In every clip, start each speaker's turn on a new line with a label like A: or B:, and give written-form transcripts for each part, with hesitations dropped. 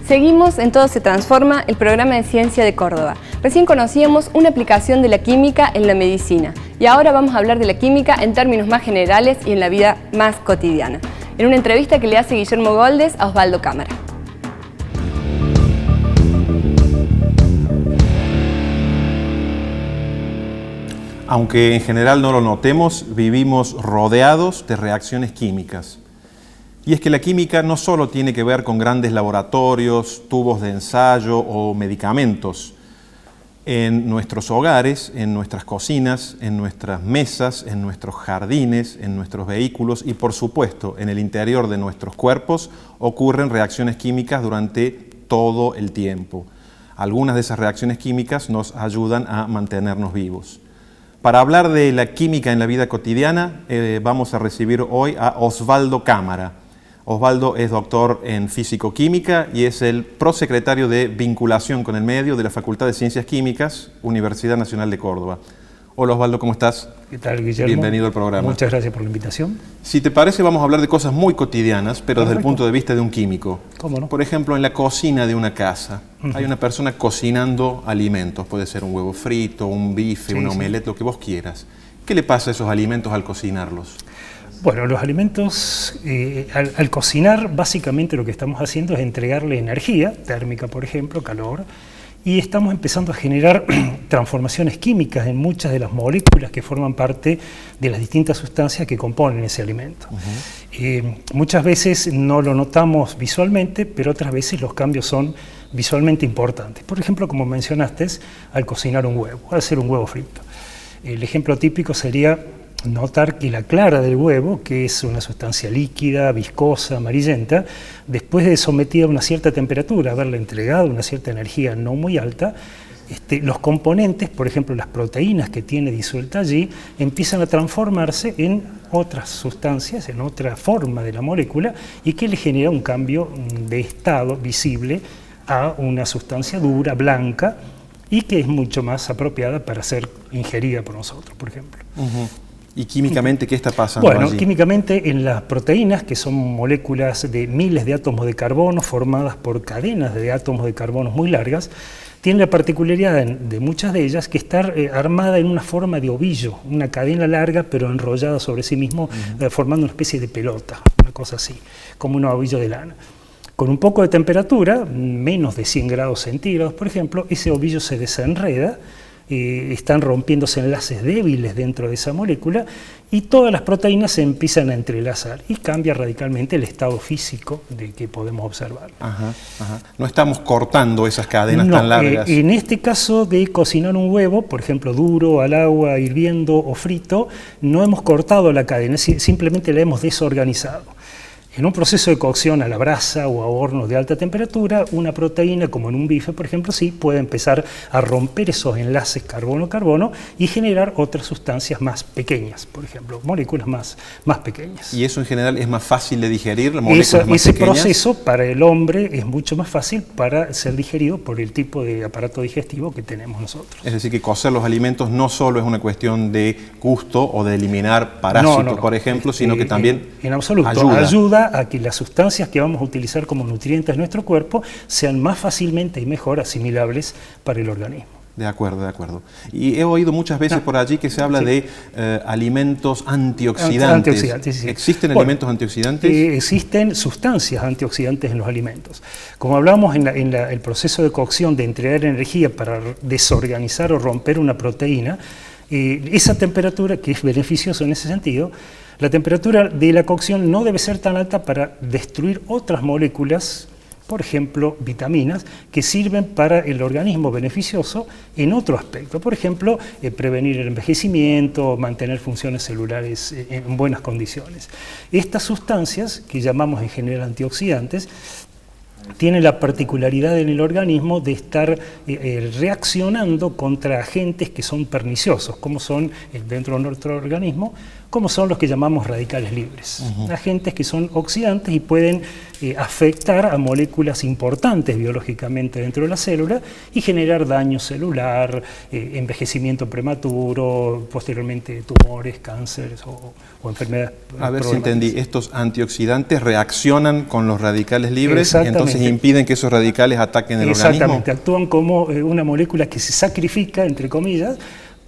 A: Seguimos en Todo se transforma, el programa de ciencia de Córdoba. Recién conocíamos una aplicación de la química en la medicina y ahora vamos a hablar de la química en términos más generales y en la vida más cotidiana. En una entrevista que le hace Guillermo Goldes a Osvaldo Cámara.
B: Aunque en general no lo notemos, vivimos rodeados de reacciones químicas. Y es que la química no solo tiene que ver con grandes laboratorios, tubos de ensayo o medicamentos. En nuestros hogares, en nuestras cocinas, en nuestras mesas, en nuestros jardines, en nuestros vehículos y por supuesto en el interior de nuestros cuerpos ocurren reacciones químicas durante todo el tiempo. Algunas de esas reacciones químicas nos ayudan a mantenernos vivos. Para hablar de la química en la vida cotidiana, vamos a recibir hoy a Osvaldo Cámara. Osvaldo es doctor en Físico-Química y es el prosecretario de Vinculación con el Medio de la Facultad de Ciencias Químicas, Universidad Nacional de Córdoba. Hola Osvaldo, ¿cómo estás?
C: ¿Qué tal, Guillermo?
B: Bienvenido al programa.
C: Muchas gracias por la invitación.
B: Si te parece, vamos a hablar de cosas muy cotidianas, pero desde el punto de vista de un químico.
C: ¿Cómo no?
B: Por ejemplo, en la cocina de una casa, hay una persona cocinando alimentos. Puede ser un huevo frito, un bife, una omelette, lo que vos quieras. ¿Qué le pasa a esos alimentos al cocinarlos?
C: Bueno, los alimentos, al cocinar, básicamente lo que estamos haciendo es entregarle energía, térmica por ejemplo, calor, y estamos empezando a generar transformaciones químicas en muchas de las moléculas que forman parte de las distintas sustancias que componen ese alimento. Muchas veces no lo notamos visualmente, pero otras veces los cambios son visualmente importantes. Por ejemplo, como mencionaste, al cocinar un huevo, al hacer un huevo frito. El ejemplo típico sería notar que la clara del huevo, que es una sustancia líquida, viscosa, amarillenta, después de sometida a una cierta temperatura, haberle entregado una cierta energía no muy alta, los componentes, por ejemplo las proteínas que tiene disuelta allí, empiezan a transformarse en otras sustancias, en otra forma de la molécula, y que le genera un cambio de estado visible a una sustancia dura, blanca, y que es mucho más apropiada para ser ingerida por nosotros, por ejemplo.
B: ¿Y químicamente qué está pasando
C: Bueno,
B: allí?
C: químicamente en las proteínas, que son moléculas de miles de átomos de carbono formadas por cadenas de átomos de carbono muy largas, tiene la particularidad de muchas de ellas que estar armada en una forma de ovillo, una cadena larga pero enrollada sobre sí mismo, formando una especie de pelota, una cosa así, como un ovillo de lana. Con un poco de temperatura, menos de 100 grados centígrados, por ejemplo, ese ovillo se desenreda, están rompiéndose enlaces débiles dentro de esa molécula y todas las proteínas se empiezan a entrelazar y cambia radicalmente el estado físico de que podemos observar.
B: No estamos cortando esas cadenas tan largas.
C: En este caso de cocinar un huevo, por ejemplo, duro, al agua, hirviendo o frito, no hemos cortado la cadena, simplemente la hemos desorganizado. En un proceso de cocción a la brasa o a hornos de alta temperatura, una proteína, como en un bife, por ejemplo, sí puede empezar a romper esos enlaces carbono-carbono y generar otras sustancias más pequeñas, por ejemplo, moléculas más pequeñas.
B: ¿Y eso en general es más fácil de digerir, las moléculas más
C: Ese
B: pequeñas?
C: proceso para el hombre es mucho más fácil para ser digerido por el tipo de aparato digestivo que tenemos nosotros.
B: Es decir, que cocer los alimentos no solo es una cuestión de gusto o de eliminar parásitos, por ejemplo, sino que también
C: en absoluto ayuda a que las sustancias que vamos a utilizar como nutrientes de nuestro cuerpo sean más fácilmente y mejor asimilables para el organismo.
B: De acuerdo, de acuerdo. Y he oído muchas veces por allí que se habla de alimentos antioxidantes.
C: Sí.
B: ¿Existen alimentos antioxidantes?
C: Existen sustancias antioxidantes en los alimentos. Como hablamos en el proceso de cocción de entregar energía para desorganizar o romper una proteína, esa temperatura, que es beneficioso en ese sentido, la temperatura de la cocción no debe ser tan alta para destruir otras moléculas, por ejemplo, vitaminas, que sirven para el organismo beneficioso en otro aspecto. Por ejemplo, prevenir el envejecimiento, mantener funciones celulares en buenas condiciones. Estas sustancias, que llamamos en general antioxidantes, tiene la particularidad en el organismo de estar reaccionando contra agentes que son perniciosos, como son dentro de nuestro organismo, como son los que llamamos radicales libres. Agentes que son oxidantes y pueden afectar a moléculas importantes biológicamente dentro de la célula y generar daño celular, envejecimiento prematuro, posteriormente tumores, cánceres o enfermedades.
B: A ver si entendí, estos antioxidantes reaccionan con los radicales libres y entonces entonces impiden que esos radicales ataquen el organismo.
C: Exactamente, actúan como una molécula que se sacrifica, entre comillas,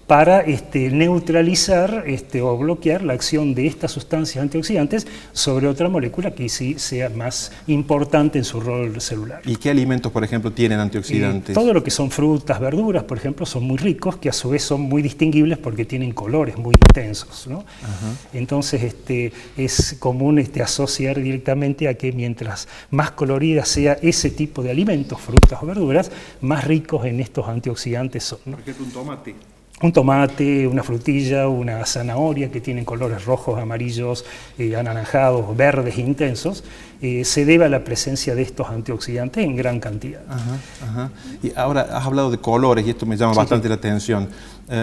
C: para neutralizar o bloquear la acción de estas sustancias antioxidantes sobre otra molécula que sí sea más importante en su rol celular.
B: ¿Y qué alimentos, por ejemplo, tienen antioxidantes?
C: Todo lo que son frutas, verduras, por ejemplo, son muy ricos, que a su vez son muy distinguibles porque tienen colores muy intensos, ¿no? Entonces es común asociar directamente a que mientras más colorida sea ese tipo de alimentos, frutas o verduras, más ricos en estos antioxidantes son, ¿no?
B: Por ejemplo, un tomate.
C: Un tomate, una frutilla, una zanahoria que tienen colores rojos, amarillos, anaranjados, verdes intensos, se debe a la presencia de estos antioxidantes en gran cantidad.
B: Y ahora has hablado de colores y esto me llama bastante la atención.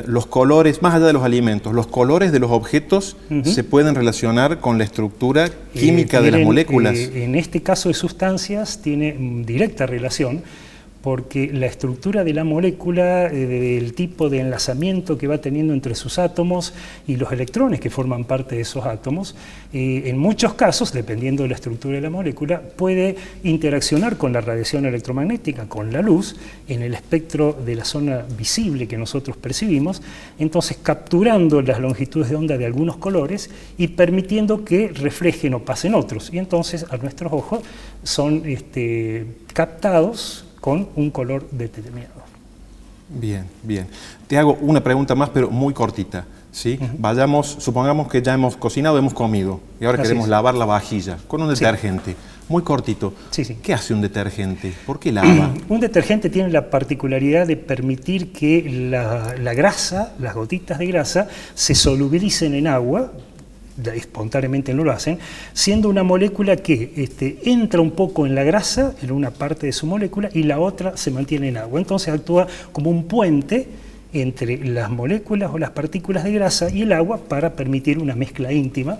B: Los colores, más allá de los alimentos, los colores de los objetos se pueden relacionar con la estructura química de las moléculas.
C: En este caso de sustancias tiene directa relación, porque la estructura de la molécula, el tipo de enlazamiento que va teniendo entre sus átomos y los electrones que forman parte de esos átomos, en muchos casos, dependiendo de la estructura de la molécula, puede interaccionar con la radiación electromagnética, con la luz, en el espectro de la zona visible que nosotros percibimos, entonces capturando las longitudes de onda de algunos colores y permitiendo que reflejen o pasen otros, y entonces a nuestros ojos son captados con un color determinado.
B: Bien, bien. Te hago una pregunta más, pero muy cortita, ¿sí? Supongamos que ya hemos cocinado, hemos comido, y ahora queremos lavar la vajilla con un detergente. Muy cortito. ¿Qué hace un detergente? ¿Por qué lava?
C: Un detergente tiene la particularidad de permitir que la grasa, las gotitas de grasa, se solubilicen en agua, espontáneamente no lo hacen, siendo una molécula que entra un poco en la grasa, en una parte de su molécula, y la otra se mantiene en agua. Entonces actúa como un puente entre las moléculas o las partículas de grasa y el agua para permitir una mezcla íntima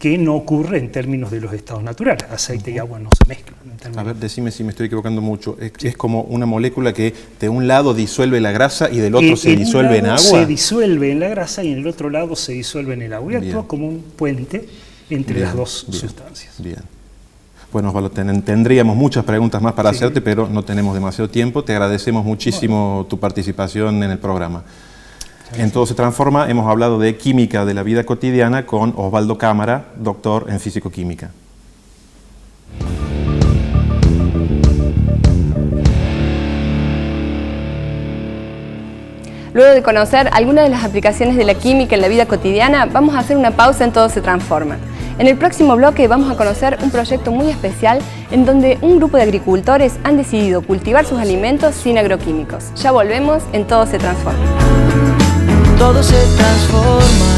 C: que no ocurre en términos de los estados naturales. Aceite y agua no se mezclan.
B: A ver, decime si me estoy equivocando mucho. Es como una molécula que de un lado disuelve la grasa y del otro se disuelve en agua.
C: Se disuelve en la grasa y en el otro lado se disuelve en el agua. Y actúa como un puente entre las dos sustancias.
B: Bien. Bueno, Osvaldo, tendríamos muchas preguntas más para hacerte, pero no tenemos demasiado tiempo. Te agradecemos muchísimo tu participación en el programa. En Todo se Transforma hemos hablado de química de la vida cotidiana con Osvaldo Cámara, doctor en físico-química.
A: Luego de conocer algunas de las aplicaciones de la química en la vida cotidiana, vamos a hacer una pausa en Todo se Transforma. En el próximo bloque vamos a conocer un proyecto muy especial en donde un grupo de agricultores han decidido cultivar sus alimentos sin agroquímicos. Ya volvemos en Todo se Transforma.
D: Todo se transforma.